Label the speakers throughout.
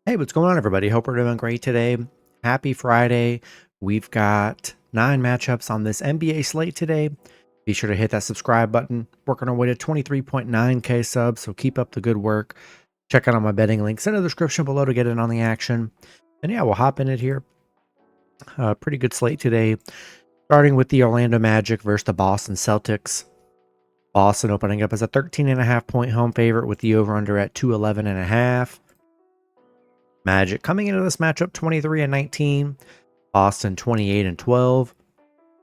Speaker 1: Hey, what's going on, everybody? Hope we're doing great today. Happy Friday. We've got 9 matchups on this NBA slate today. Be sure to hit that subscribe button. Working our way to 23.9K subs, so keep up the good work. Check out all my betting links in the description below to get in on the action. And yeah, we'll hop in it here. Pretty good slate today. Starting with the Orlando Magic versus the Boston Celtics. Boston opening up as a 13.5 point home favorite with the over-under at 211.5. Magic coming into this matchup 23-19, Boston 28-12.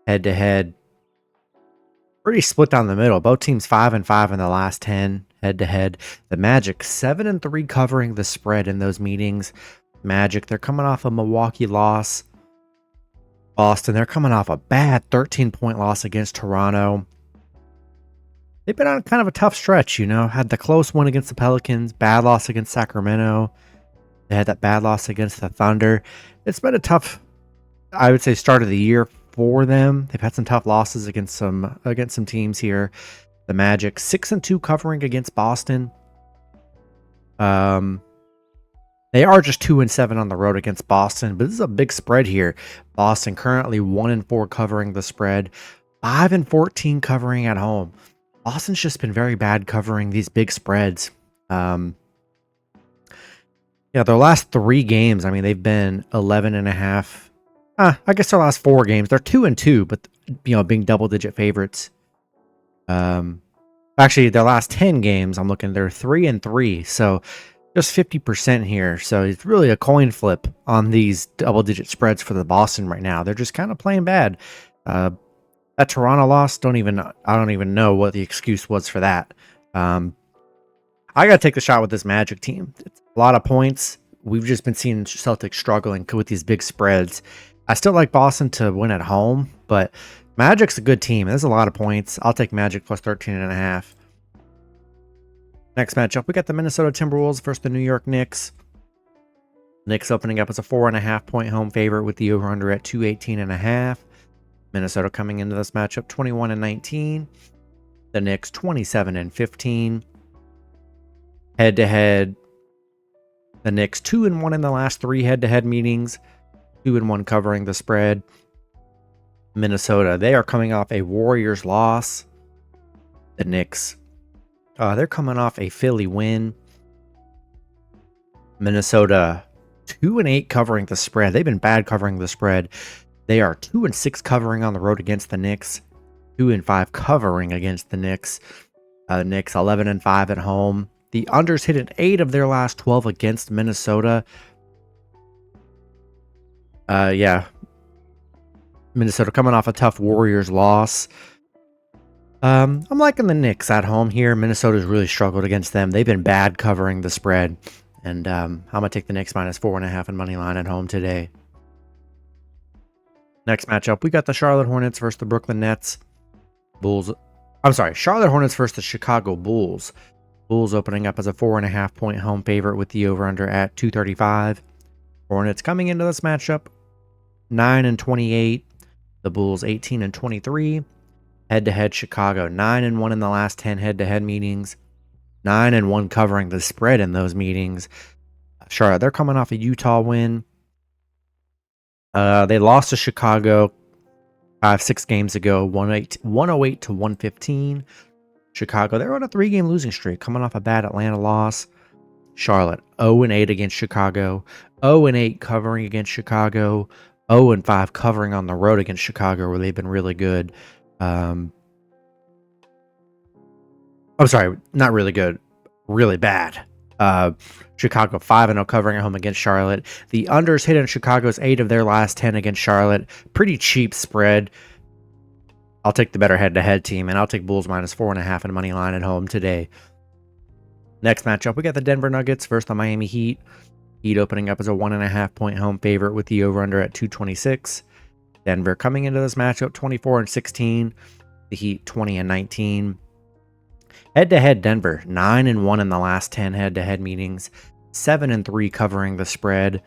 Speaker 1: Head to head, pretty split down the middle. Both teams 5-5 in the last 10 head to head. The Magic 7-3 covering the spread in those meetings. Magic, they're coming off a Milwaukee loss. Boston, they're coming off a bad 13-point loss against Toronto. They've been on kind of a tough stretch, had the close one against the Pelicans, bad loss against Sacramento. They had that bad loss against the Thunder. It's been a tough, I would say, start of the year for them. They've had some tough losses against some teams here. The Magic 6-2 covering against Boston. They are just 2-7 on the road against Boston, but this is a big spread here. Boston currently 1-4 covering the spread, 5-14 covering at home. Boston's just been very bad covering these big spreads. Yeah, their last 3 games, they've been 11.5. I guess their last 4 games, they're 2-2, but being double-digit favorites. Actually, their last 10 games, I'm looking, they're 3-3, so just 50% here. So it's really a coin flip on these double-digit spreads for the Boston right now. They're just kind of playing bad. That Toronto loss, I don't even know what the excuse was for that. I got to take the shot with this Magic team. It's a lot of points. We've just been seeing Celtics struggling with these big spreads. I still like Boston to win at home, but Magic's a good team. There's a lot of points. I'll take Magic plus 13.5. Next matchup, we got the Minnesota Timberwolves versus the New York Knicks. Knicks opening up as a 4.5 point home favorite with the over-under at 218.5. Minnesota coming into this matchup 21-19. The Knicks 27-15. Head-to-head, the Knicks 2-1 in the last 3 head-to-head meetings, 2-1 covering the spread. Minnesota, they are coming off a Warriors loss. The Knicks, they're coming off a Philly win. Minnesota 2-8 covering the spread. They've been bad covering the spread. They are 2-6 covering on the road against the Knicks, 2-5 covering against the Knicks. Knicks 11-5 at home. The unders hit an 8 of their last 12 against Minnesota. Minnesota coming off a tough Warriors loss. I'm liking the Knicks at home here. Minnesota's really struggled against them. They've been bad covering the spread. And I'm going to take the Knicks minus 4.5 in money line at home today. Next matchup, we got the Charlotte Hornets versus the Brooklyn Nets. Charlotte Hornets versus the Chicago Bulls. Bulls opening up as a 4.5 point home favorite with the over-under at 235. Hornets coming into this matchup 9-28. The Bulls 18-23. Head-to-head Chicago 9-1 in the last 10 head-to-head meetings. 9-1 covering the spread in those meetings. Charlotte, they're coming off a Utah win. They lost to Chicago 5-6 games ago, 108-115. Chicago, they're on a 3-game losing streak, coming off a bad Atlanta loss. Charlotte, 0-8 against Chicago, 0-8 covering against Chicago, 0-5 covering on the road against Chicago, where they've been really good. I'm sorry, not really good, really bad. Chicago 5-0 covering at home against Charlotte. The unders hit in Chicago's 8 of their last 10 against Charlotte. Pretty cheap spread. I'll take the better head-to-head team, and I'll take Bulls minus 4.5 in money line at home today. Next matchup, we got the Denver Nuggets versus the Miami Heat. Heat opening up as a 1.5 point home favorite with the over-under at 226. Denver coming into this matchup 24-16. The Heat 20-19. Head-to-head Denver 9-1 in the last 10 head-to-head meetings. 7-3 covering the spread.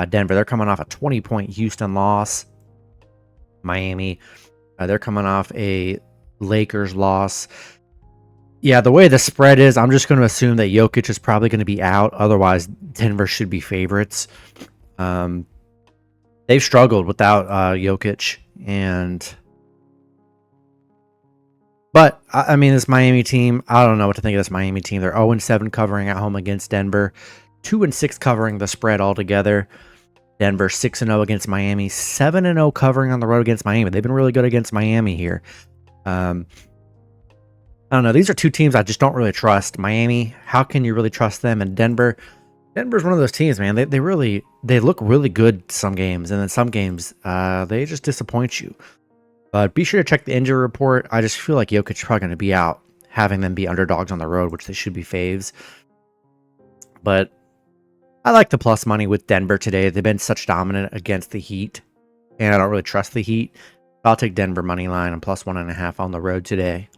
Speaker 1: Denver, they're coming off a 20-point Houston loss. Miami, they're coming off a Lakers loss. Yeah, the way the spread is, I'm just going to assume that Jokic is probably going to be out. Otherwise, Denver should be favorites. They've struggled without Jokic, but I mean, this Miami team, I don't know what to think of this Miami team. They're 0-7 covering at home against Denver, 2-6 covering the spread altogether. Denver 6-0 against Miami, 7-0 covering on the road against Miami. They've been really good against Miami here. I don't know. These are two teams I just don't really trust. Miami, how can you really trust them? And Denver's one of those teams, man. They look really good some games, and then some games they just disappoint you. But be sure to check the injury report. I just feel like Jokic's probably going to be out, having them be underdogs on the road, which they should be faves. But I like the plus money with Denver today. They've been such dominant against the Heat, and I don't really trust the Heat. I'll take Denver money line and plus 1.5 on the road today.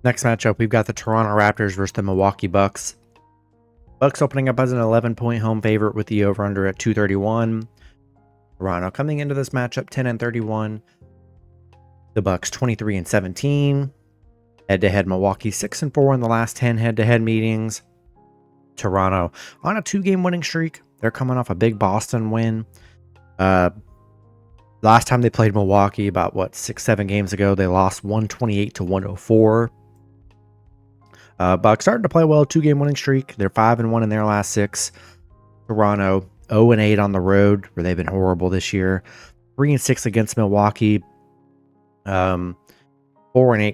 Speaker 1: Next matchup, we've got the Toronto Raptors versus the Milwaukee Bucks. Bucks opening up as an 11-point home favorite with the over-under at 231. Toronto coming into this matchup 10-31. The Bucks 23-17. Head-to-head Milwaukee 6-4 in the last 10 head-to-head meetings. Toronto on a 2-game winning streak. They're coming off a big Boston win. Last time they played Milwaukee, about 6-7 games ago, they lost 128-104. Bucks starting to play well, 2-game winning streak. They're 5-1 in their last 6. Toronto 0-8 on the road, where they've been horrible this year. 3-6 against Milwaukee. 4-8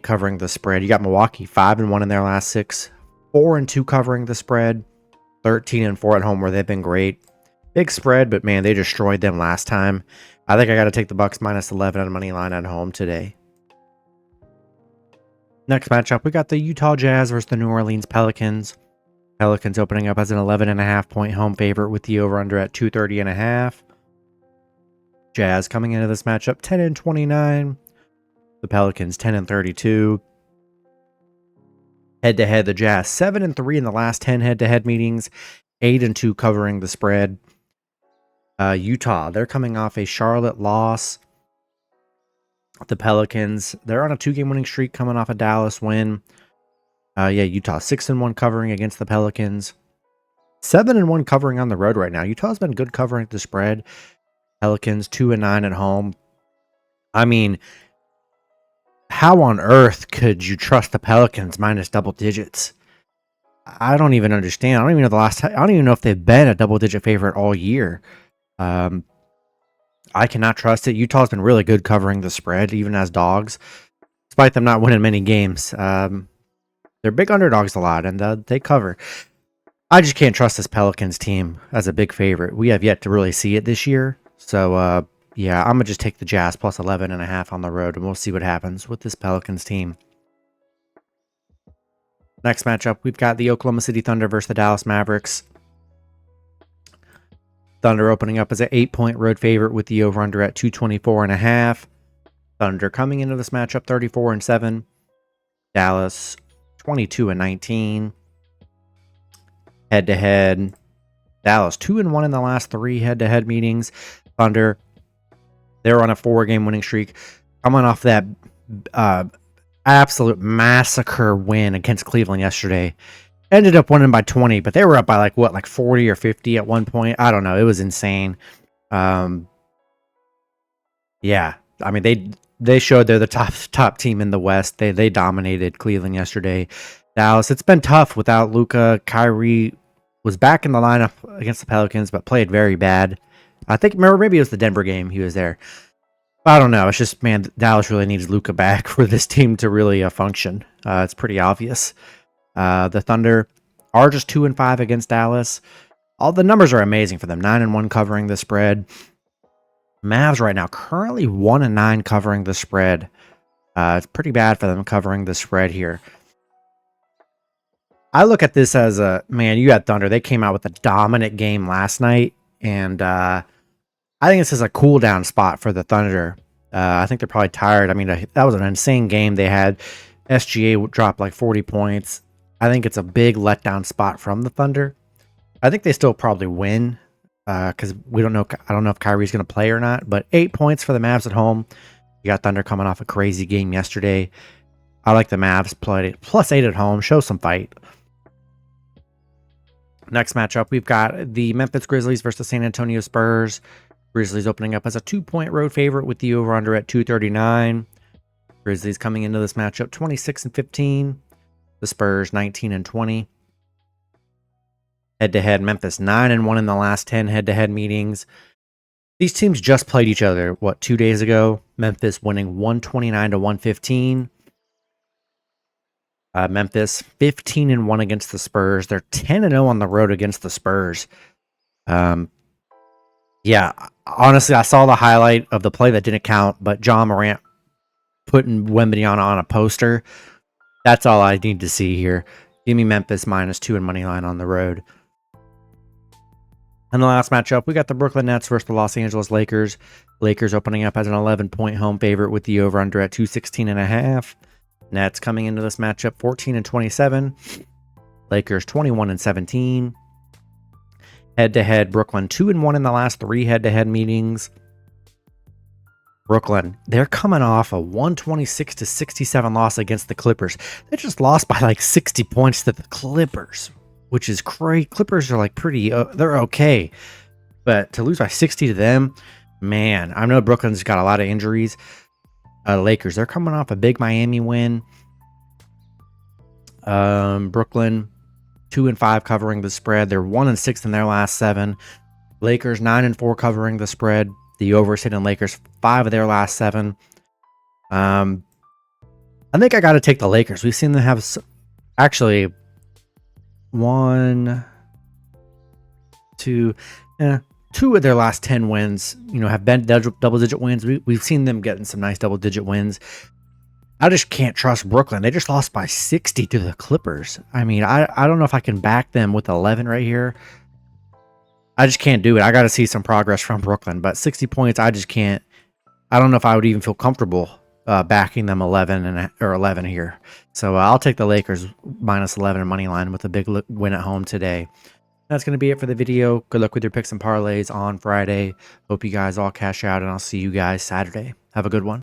Speaker 1: covering the spread. You got Milwaukee 5-1 in their last 6. 4-2 covering the spread. 13-4 at home, where they've been great. Big spread, but man, they destroyed them last time. I think I got to take the Bucks minus 11 on money line at home today. Next matchup, we got the Utah Jazz versus the New Orleans Pelicans. Pelicans opening up as an 11.5-point home favorite with the over-under at 230.5. Jazz coming into this matchup 10-29. The Pelicans 10-32. Head-to-head, the Jazz 7-3 in the last 10 head-to-head meetings. 8-2 covering the spread. Utah, they're coming off a Charlotte loss. The Pelicans, they're on a 2-game winning streak coming off a Dallas win. Utah 6-1 covering against the Pelicans. 7-1 covering on the road right now. Utah's been good covering the spread. Pelicans 2-9 at home. I mean, how on earth could you trust the Pelicans minus double digits? I don't even understand. I don't even know the last time. I don't even know if they've been a double-digit favorite all year. I cannot trust it. Utah's been really good covering the spread, even as dogs, despite them not winning many games. They're big underdogs a lot, and they cover. I just can't trust this Pelicans team as a big favorite. We have yet to really see it this year. So, I'm going to just take the Jazz plus 11.5 on the road, and we'll see what happens with this Pelicans team. Next matchup, we've got the Oklahoma City Thunder versus the Dallas Mavericks. Thunder opening up as an 8-point road favorite with the over-under at 224.5. Thunder coming into this matchup 34-7. Dallas 22-19. Head-to-head, Dallas 2-1 in the last 3 head-to-head meetings. Thunder, they're on a 4-game winning streak, coming off that absolute massacre win against Cleveland yesterday. Ended up winning by 20, but they were up by like 40 or 50 at one point. I don't know. It was insane. I mean, they showed they're the top team in the West. They dominated Cleveland yesterday. Dallas, it's been tough without Luka. Kyrie was back in the lineup against the Pelicans, but played very bad. Maybe it was the Denver game he was there. I don't know. It's just, man, Dallas really needs Luka back for this team to really function. It's pretty obvious. The Thunder are just 2-5 against Dallas. All the numbers are amazing for them. 9-1 covering the spread. Mavs right now currently 1-9 covering the spread. It's pretty bad for them covering the spread here. I look at this as you got Thunder. They came out with a dominant game last night, and I think this is a cool down spot for the Thunder. I think they're probably tired. I mean, that was an insane game they had. SGA dropped like 40 points. I think it's a big letdown spot from the Thunder. I think they still probably win because we don't know. I don't know if Kyrie's going to play or not. But 8 points for the Mavs at home. You got Thunder coming off a crazy game yesterday. I like the Mavs play +8 at home. Show some fight. Next matchup, we've got the Memphis Grizzlies versus San Antonio Spurs. Grizzlies opening up as a 2-point road favorite with the over-under at 239. Grizzlies coming into this matchup 26-15. The Spurs 19-20. Head-to-head, Memphis 9-1 in the last 10 head-to-head meetings. These teams just played each other, 2 days ago? Memphis winning 129-115. Memphis 15-1 against the Spurs. They're 10-0 on the road against the Spurs. Yeah, honestly, I saw the highlight of the play that didn't count, but John Morant putting Wembanyama on a poster. That's all I need to see here. Give me Memphis -2 and money line on the road. And the last matchup, we got the Brooklyn Nets versus the Los Angeles Lakers. Lakers opening up as an 11-point home favorite with the over-under at 216.5. Nets coming into this matchup 14-27. Lakers 21-17. Head-to-head, Brooklyn 2-1 in the last 3 head-to-head meetings. Brooklyn, they're coming off a 126-67 loss against the Clippers. They just lost by like 60 points to the Clippers, which is crazy. Clippers are like pretty, they're okay. But to lose by 60 to them, man, I know Brooklyn's got a lot of injuries. Lakers, they're coming off a big Miami win. Brooklyn 2-5 covering the spread. They're 1-6 in their last 7. Lakers 9-4 covering the spread. The over's hitting Lakers 5 of their last 7. I think I got to take the Lakers. We've seen them have actually 1, 2, 2 of their last 10 wins, have been double-digit wins. We've seen them getting some nice double-digit wins. I just can't trust Brooklyn. They just lost by 60 to the Clippers. I mean, I don't know if I can back them with 11 right here. I just can't do it. I got to see some progress from Brooklyn. But 60 points, I just can't. I don't know if I would even feel comfortable backing them 11 here. So I'll take the Lakers -11 money line with a big win at home today. That's going to be it for the video. Good luck with your picks and parlays on Friday. Hope you guys all cash out, and I'll see you guys Saturday. Have a good one.